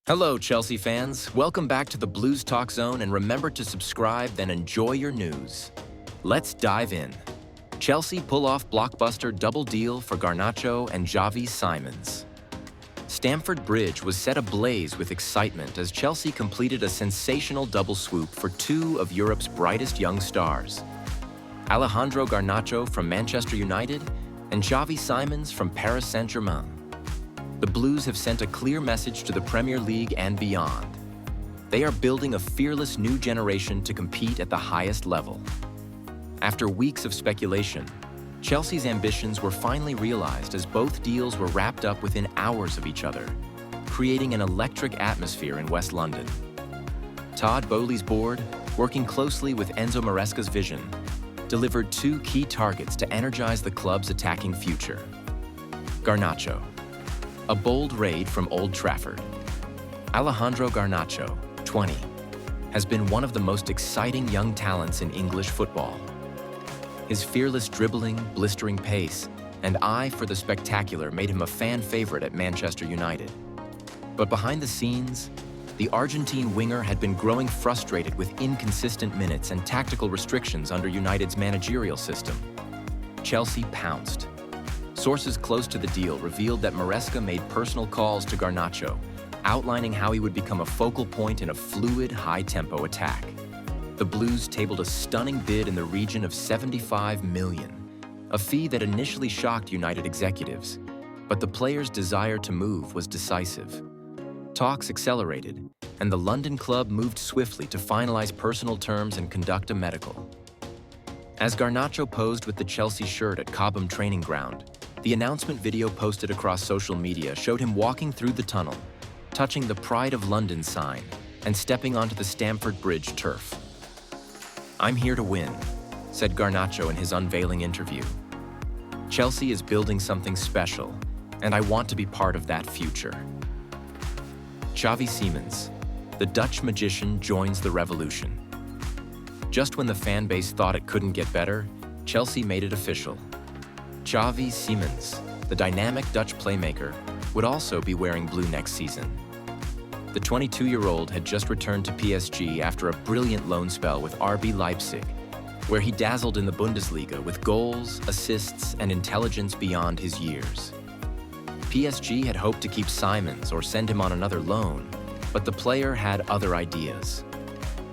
Hello, Chelsea fans. Welcome back to the Blues Talk Zone, and remember to subscribe, then enjoy your news. Let's dive in. Chelsea pull off blockbuster double deal for Garnacho and Xavi Simons. Stamford Bridge was set ablaze with excitement as Chelsea completed a sensational double swoop for two of Europe's brightest young stars. Alejandro Garnacho from Manchester United and Xavi Simons from Paris Saint-Germain. The Blues have sent a clear message to the Premier League and beyond. They are building a fearless new generation to compete at the highest level. After weeks of speculation, Chelsea's ambitions were finally realized as both deals were wrapped up within hours of each other, creating an electric atmosphere in West London. Todd Boehly's board, working closely with Enzo Maresca's vision, delivered two key targets to energize the club's attacking future. Garnacho. A bold raid from Old Trafford. Alejandro Garnacho, 20, has been one of the most exciting young talents in English football. His fearless dribbling, blistering pace, and eye for the spectacular made him a fan favorite at Manchester United. But behind the scenes, the Argentine winger had been growing frustrated with inconsistent minutes and tactical restrictions under United's managerial system. Chelsea pounced. Sources close to the deal revealed that Maresca made personal calls to Garnacho, outlining how he would become a focal point in a fluid, high-tempo attack. The Blues tabled a stunning bid in the region of $75 million, a fee that initially shocked United executives, but the player's desire to move was decisive. Talks accelerated, and the London club moved swiftly to finalize personal terms and conduct a medical. As Garnacho posed with the Chelsea shirt at Cobham training ground, the announcement video posted across social media showed him walking through the tunnel, touching the Pride of London sign, and stepping onto the Stamford Bridge turf. "I'm here to win," said Garnacho in his unveiling interview. "Chelsea is building something special, and I want to be part of that future." Xavi Simons, the Dutch magician, joins the revolution. Just when the fan base thought it couldn't get better, Chelsea made it official. Xavi Simons, the dynamic Dutch playmaker, would also be wearing blue next season. The 22-year-old had just returned to PSG after a brilliant loan spell with RB Leipzig, where he dazzled in the Bundesliga with goals, assists, and intelligence beyond his years. PSG had hoped to keep Simons or send him on another loan, but the player had other ideas.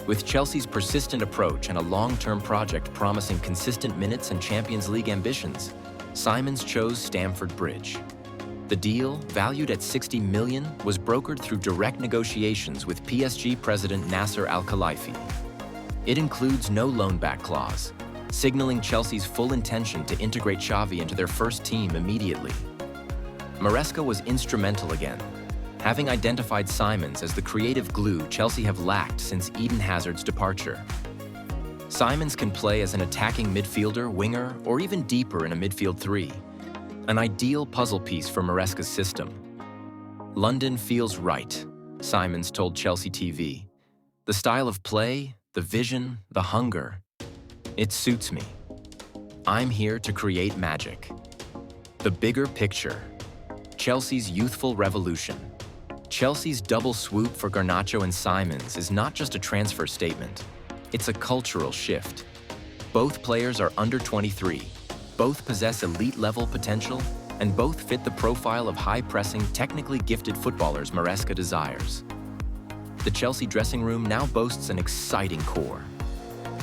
With Chelsea's persistent approach and a long-term project promising consistent minutes and Champions League ambitions, Simons chose Stamford Bridge. The deal, valued at $60 million, was brokered through direct negotiations with PSG president Nasser Al-Khelaifi. It includes no loan-back clause, signaling Chelsea's full intention to integrate Xavi into their first team immediately. Maresca was instrumental again, having identified Simons as the creative glue Chelsea have lacked since Eden Hazard's departure. Simons can play as an attacking midfielder, winger, or even deeper in a midfield three, an ideal puzzle piece for Maresca's system. "London feels right," Simons told Chelsea TV. "The style of play, the vision, the hunger. It suits me. I'm here to create magic." The bigger picture. Chelsea's youthful revolution. Chelsea's double swoop for Garnacho and Simons is not just a transfer statement. It's a cultural shift. Both players are under 23, both possess elite-level potential, and both fit the profile of high-pressing, technically gifted footballers Maresca desires. The Chelsea dressing room now boasts an exciting core.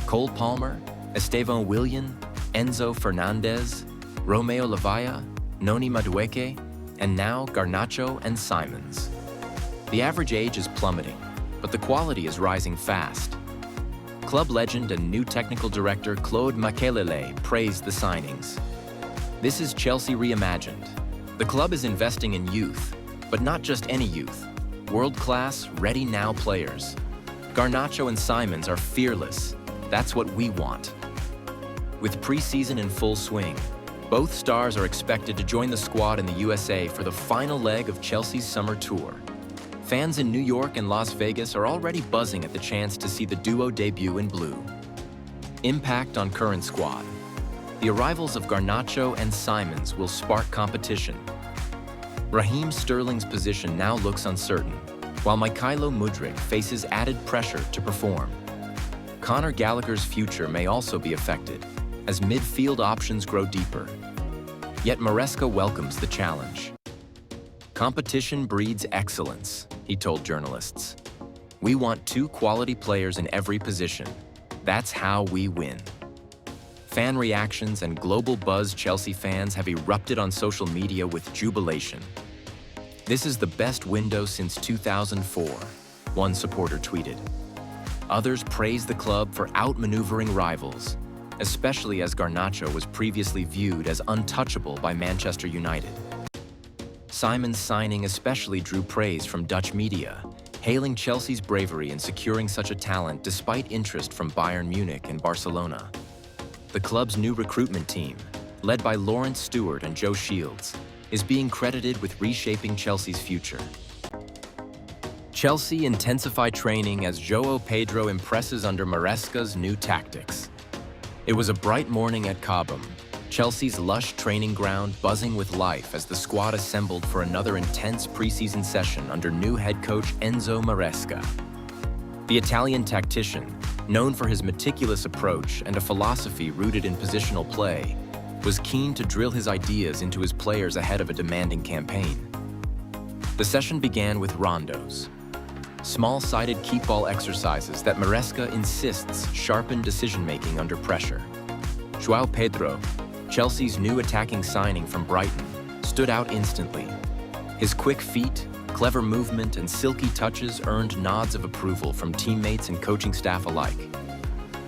Cole Palmer, Estevão Willian, Enzo Fernandez, Romeo Lavalla, Noni Madueke, and now Garnacho and Simons. The average age is plummeting, but the quality is rising fast. Club legend and new technical director Claude Makelele praised the signings. "This is Chelsea reimagined. The club is investing in youth, but not just any youth. World-class, ready-now players. Garnacho and Simons are fearless. That's what we want." With preseason in full swing, both stars are expected to join the squad in the USA for the final leg of Chelsea's summer tour. Fans in New York and Las Vegas are already buzzing at the chance to see the duo debut in blue. Impact on current squad. The arrivals of Garnacho and Simons will spark competition. Raheem Sterling's position now looks uncertain, while Mykhailo Mudryk faces added pressure to perform. Conor Gallagher's future may also be affected as midfield options grow deeper. Yet Maresca welcomes the challenge. "Competition breeds excellence," he told journalists. "We want two quality players in every position. That's how we win." Fan reactions and global buzz Chelsea fans have erupted on social media with jubilation. "This is the best window since 2004, one supporter tweeted. Others praised the club for outmaneuvering rivals, especially as Garnacho was previously viewed as untouchable by Manchester United. Simon's signing especially drew praise from Dutch media, hailing Chelsea's bravery in securing such a talent despite interest from Bayern Munich and Barcelona. The club's new recruitment team, led by Lawrence Stewart and Joe Shields, is being credited with reshaping Chelsea's future. Chelsea intensify training as João Pedro impresses under Maresca's new tactics. It was a bright morning at Cobham, Chelsea's lush training ground buzzing with life as the squad assembled for another intense preseason session under new head coach Enzo Maresca. The Italian tactician, known for his meticulous approach and a philosophy rooted in positional play, was keen to drill his ideas into his players ahead of a demanding campaign. The session began with rondos, small-sided keep ball exercises that Maresca insists sharpen decision-making under pressure. João Pedro, Chelsea's new attacking signing from Brighton, stood out instantly. His quick feet, clever movement, and silky touches earned nods of approval from teammates and coaching staff alike.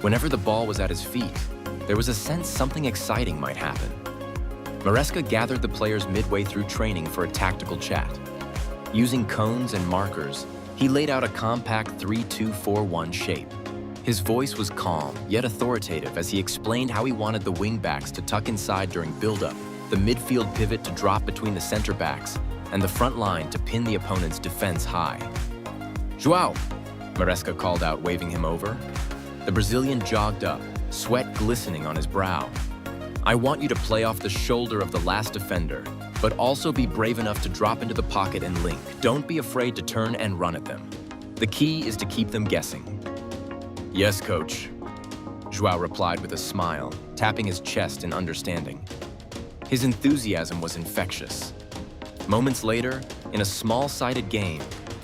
Whenever the ball was at his feet, there was a sense something exciting might happen. Maresca gathered the players midway through training for a tactical chat. Using cones and markers, he laid out a compact 3-2-4-1 shape. His voice was calm, yet authoritative as he explained how he wanted the wing-backs to tuck inside during build-up, the midfield pivot to drop between the center-backs, and the front line to pin the opponent's defense high. "João!" Maresca called out, waving him over. The Brazilian jogged up, sweat glistening on his brow. "I want you to play off the shoulder of the last defender, but also be brave enough to drop into the pocket and link. Don't be afraid to turn and run at them. The key is to keep them guessing." "Yes, coach," João replied with a smile, tapping his chest in understanding. His enthusiasm was infectious. Moments later, in a small-sided game,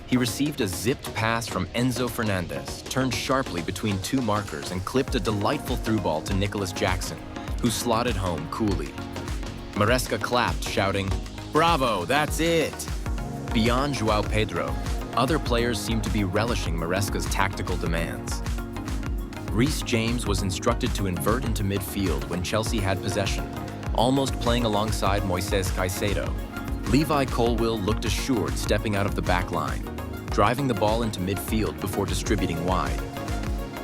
he received a zipped pass from Enzo Fernandez, turned sharply between two markers and clipped a delightful through ball to Nicholas Jackson, who slotted home coolly. Maresca clapped, shouting, "Bravo, that's it!" Beyond João Pedro, other players seemed to be relishing Maresca's tactical demands. Reece James was instructed to invert into midfield when Chelsea had possession, almost playing alongside Moises Caicedo. Levi Colwill looked assured stepping out of the back line, driving the ball into midfield before distributing wide.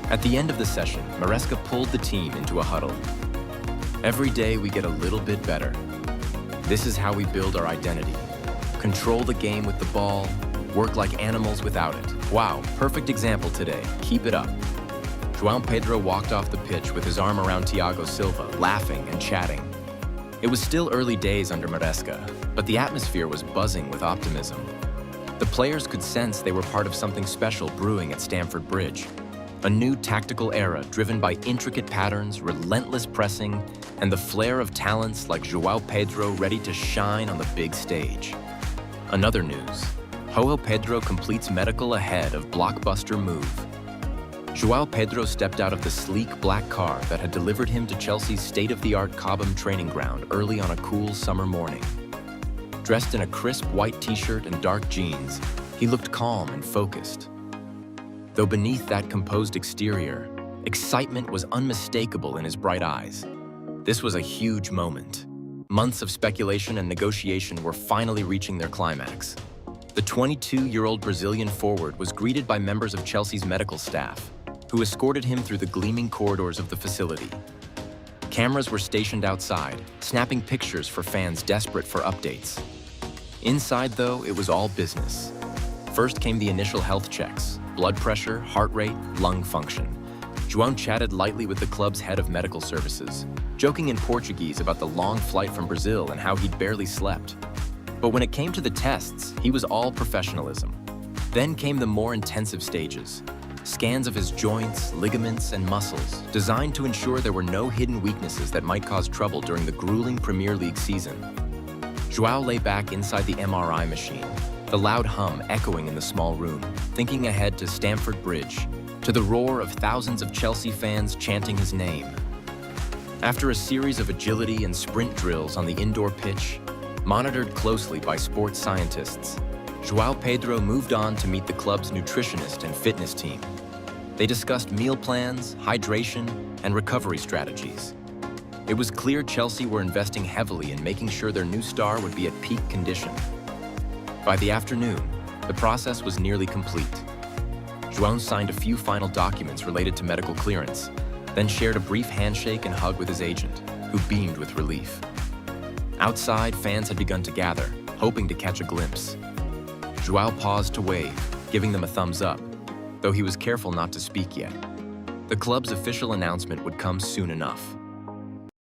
At the end of the session, Maresca pulled the team into a huddle. "Every day we get a little bit better. This is how we build our identity. Control the game with the ball, work like animals without it. Wow, perfect example today. Keep it up." João Pedro walked off the pitch with his arm around Thiago Silva, laughing and chatting. It was still early days under Maresca, but the atmosphere was buzzing with optimism. The players could sense they were part of something special brewing at Stamford Bridge. A new tactical era driven by intricate patterns, relentless pressing, and the flair of talents like João Pedro ready to shine on the big stage. Another news, João Pedro completes medical ahead of blockbuster move. João Pedro stepped out of the sleek black car that had delivered him to Chelsea's state-of-the-art Cobham training ground early on a cool summer morning. Dressed in a crisp white t-shirt and dark jeans, he looked calm and focused. Though beneath that composed exterior, excitement was unmistakable in his bright eyes. This was a huge moment. Months of speculation and negotiation were finally reaching their climax. The 22-year-old Brazilian forward was greeted by members of Chelsea's medical staff, who escorted him through the gleaming corridors of the facility. Cameras were stationed outside, snapping pictures for fans desperate for updates. Inside, though, it was all business. First came the initial health checks: blood pressure, heart rate, lung function. João chatted lightly with the club's head of medical services, joking in Portuguese about the long flight from Brazil and how he'd barely slept. But when it came to the tests, he was all professionalism. Then came the more intensive stages. Scans of his joints, ligaments, and muscles, designed to ensure there were no hidden weaknesses that might cause trouble during the grueling Premier League season. João lay back inside the MRI machine, the loud hum echoing in the small room, thinking ahead to Stamford Bridge, to the roar of thousands of Chelsea fans chanting his name. After a series of agility and sprint drills on the indoor pitch, monitored closely by sports scientists, João Pedro moved on to meet the club's nutritionist and fitness team. They discussed meal plans, hydration, and recovery strategies. It was clear Chelsea were investing heavily in making sure their new star would be at peak condition. By the afternoon, the process was nearly complete. João signed a few final documents related to medical clearance, then shared a brief handshake and hug with his agent, who beamed with relief. Outside, fans had begun to gather, hoping to catch a glimpse. João paused to wave, giving them a thumbs up, though he was careful not to speak yet. The club's official announcement would come soon enough.